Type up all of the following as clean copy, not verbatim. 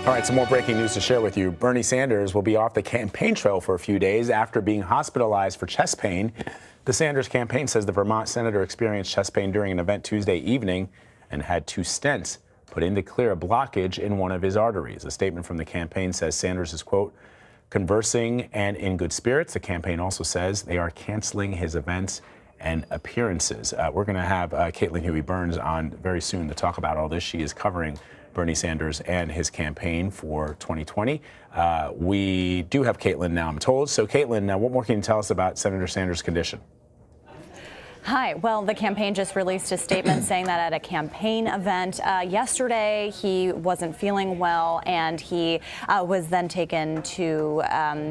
All right, some more breaking news to share with you. Bernie Sanders will be off the campaign trail for a few days after being hospitalized for chest pain. The Sanders campaign says the Vermont senator experienced chest pain during an event Tuesday evening and had 2 stents put in to clear a blockage in one of his arteries. A statement from the campaign says Sanders is, quote, conversing and in good spirits. The campaign also says they are canceling his events and appearances. We're going to have Caitlin Huey-Burns on very soon to talk about all this. She is covering Bernie Sanders and his campaign for 2020. We do have Caitlin now, I'm told. So, Caitlin, what more can you tell us about Senator Sanders' condition? Hi. Well, the campaign just released a statement saying that at a campaign event yesterday, he wasn't feeling well, and he was then taken to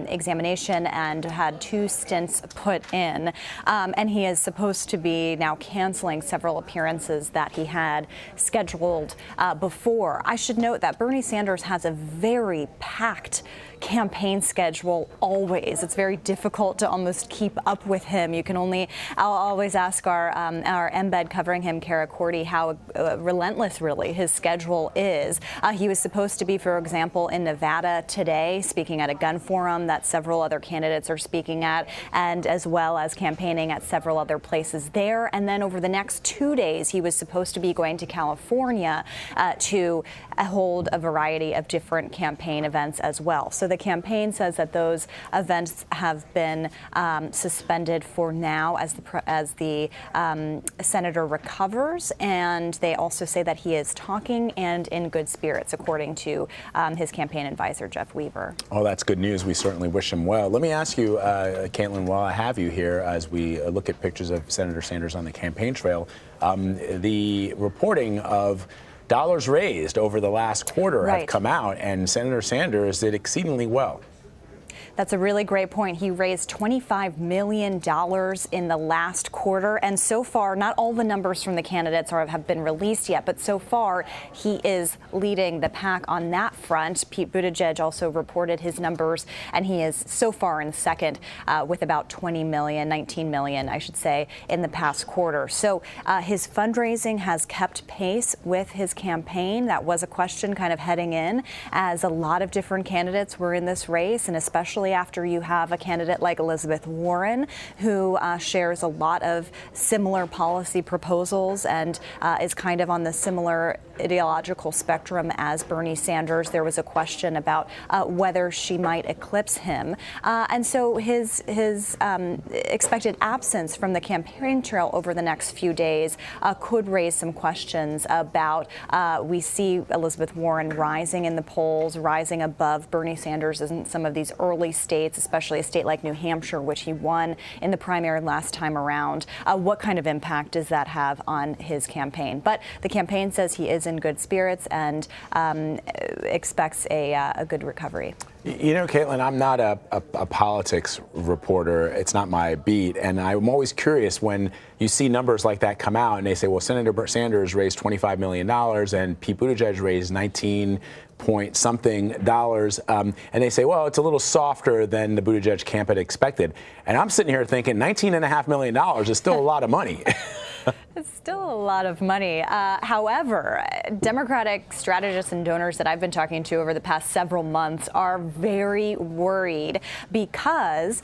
examination and had 2 stents put in. And he is supposed to be now canceling several appearances that he had scheduled before. I should note that Bernie Sanders has a very packed campaign schedule always. It's very difficult to almost keep up with him. I'll always ask our embed covering him, Kara Cordy, how relentless really his schedule is. He was supposed to be, for example, in Nevada today, speaking at a gun forum that several other candidates are speaking at, and as well as campaigning at several other places there. And then over the next 2 days, he was supposed to be going to California to hold a variety of different campaign events as well. So the campaign says that those events have been suspended for now as the senator recovers, and they also say that he is talking and in good spirits, according to his campaign advisor, Jeff Weaver. Oh, that's good news. We certainly wish him well. Let me ask you, Caitlin, while I have you here, as we look at pictures of Senator Sanders on the campaign trail, the reporting of dollars raised over the last quarter have come out, and Senator Sanders did exceedingly well. That's a really great point. He raised $25 million in the last quarter. And so far, not all the numbers from the candidates have been released yet, but so far he is leading the pack on that front. Pete Buttigieg also reported his numbers, and he is so far in second with about 19 million, I should say, in the past quarter. So his fundraising has kept pace with his campaign. That was a question kind of heading in, as a lot of different candidates were in this race, and especially after you have a candidate like Elizabeth Warren, who shares a lot of similar policy proposals and is kind of on the similar ideological spectrum as Bernie Sanders. There was a question about whether she might eclipse him. And so his expected absence from the campaign trail over the next few days could raise some questions about, we see Elizabeth Warren rising in the polls, rising above Bernie Sanders in some of these early states, especially a state like New Hampshire, which he won in the primary last time around. What kind of impact does that have on his campaign? But the campaign says he is in good spirits and expects a good recovery. You know, Caitlin, I'm not a politics reporter. It's not my beat. And I'm always curious when you see numbers like that come out and they say, well, Senator Sanders raised $25 million and Pete Buttigieg raised 19 point something dollars. And they say, well, it's a little softer than the Buttigieg camp had expected. And I'm sitting here thinking $19.5 million is still a lot of money. It's still a lot of money. However, Democratic strategists and donors that I've been talking to over the past several months are very worried because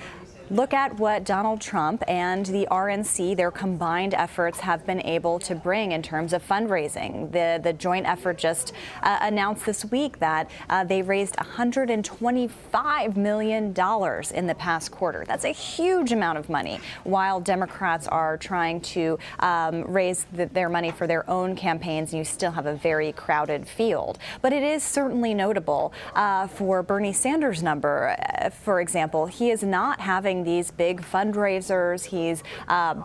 look at what Donald Trump and the RNC, their combined efforts, have been able to bring in terms of fundraising. The joint effort just announced this week that they raised $125 million in the past quarter. That's a huge amount of money, while Democrats are trying to raise their money for their own campaigns. You still have a very crowded field. But it is certainly notable for Bernie Sanders' number, for example. He is not having these big fundraisers. He's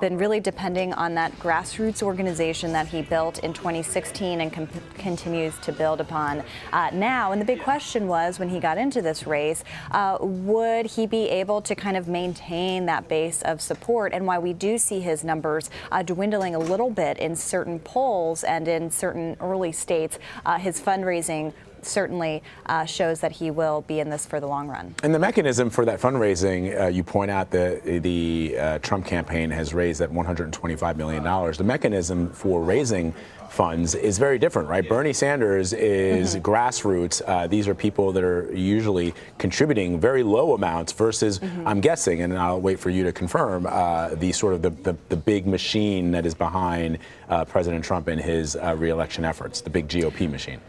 been really depending on that Grassroots organization that he built in 2016 and continues to build upon now. And the big question was, when he got into this race, would he be able to kind of maintain that base of support? And why we do see his numbers dwindling a little bit in certain polls and in certain early states, his fundraising certainly shows that he will be in this for the long run. And the mechanism for that fundraising, you point out the Trump campaign has raised that $125 million. The mechanism for raising funds is very different, right? Bernie Sanders is grassroots. These are people that are usually contributing very low amounts versus, I'm guessing, and I'll wait for you to confirm, the sort of the big machine that is behind President Trump and his re-election efforts, the big GOP machine.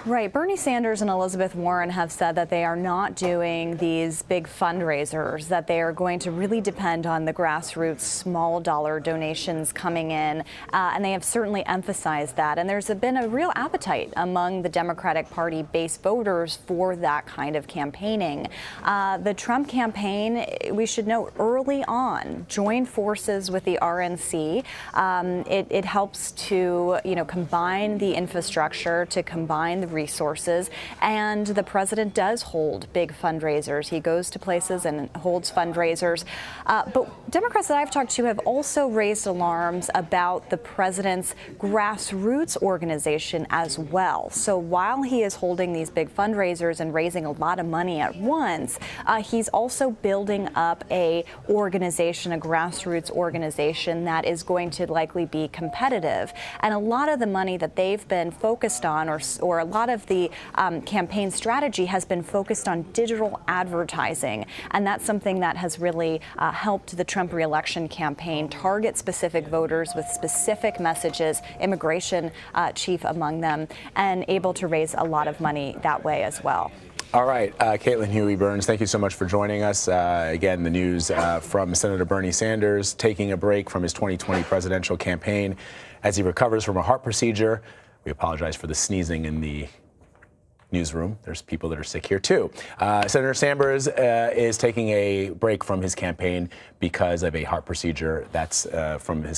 Right. Bernie Sanders and Elizabeth Warren have said that they are not doing these big fundraisers, that they are going to really depend on the grassroots small dollar donations coming in. And they have certainly emphasized that. And there's been a real appetite among the Democratic Party base voters for that kind of campaigning. The Trump campaign, we should note, early on joined forces with the RNC. It helps to, combine the infrastructure, to combine the resources, and the president does hold big fundraisers. He goes to places and holds fundraisers. But Democrats that I've talked to have also raised alarms about the president's grassroots organization as well. So while he is holding these big fundraisers and raising a lot of money at once, he's also building up a grassroots organization that is going to likely be competitive. And a lot of the money that they've been focused on, or a lot of the campaign strategy has been focused on digital advertising. And that's something that has really helped the Trump re-election campaign target specific voters with specific messages, immigration chief among them, and able to raise a lot of money that way as well. All right, Caitlin Huey-Burns, thank you so much for joining us. Again, the news from Senator Bernie Sanders taking a break from his 2020 presidential campaign as he recovers from a heart procedure. We apologize for the sneezing in the newsroom. There's people that are sick here too. Senator Sanders is taking a break from his campaign because of a heart procedure. That's from his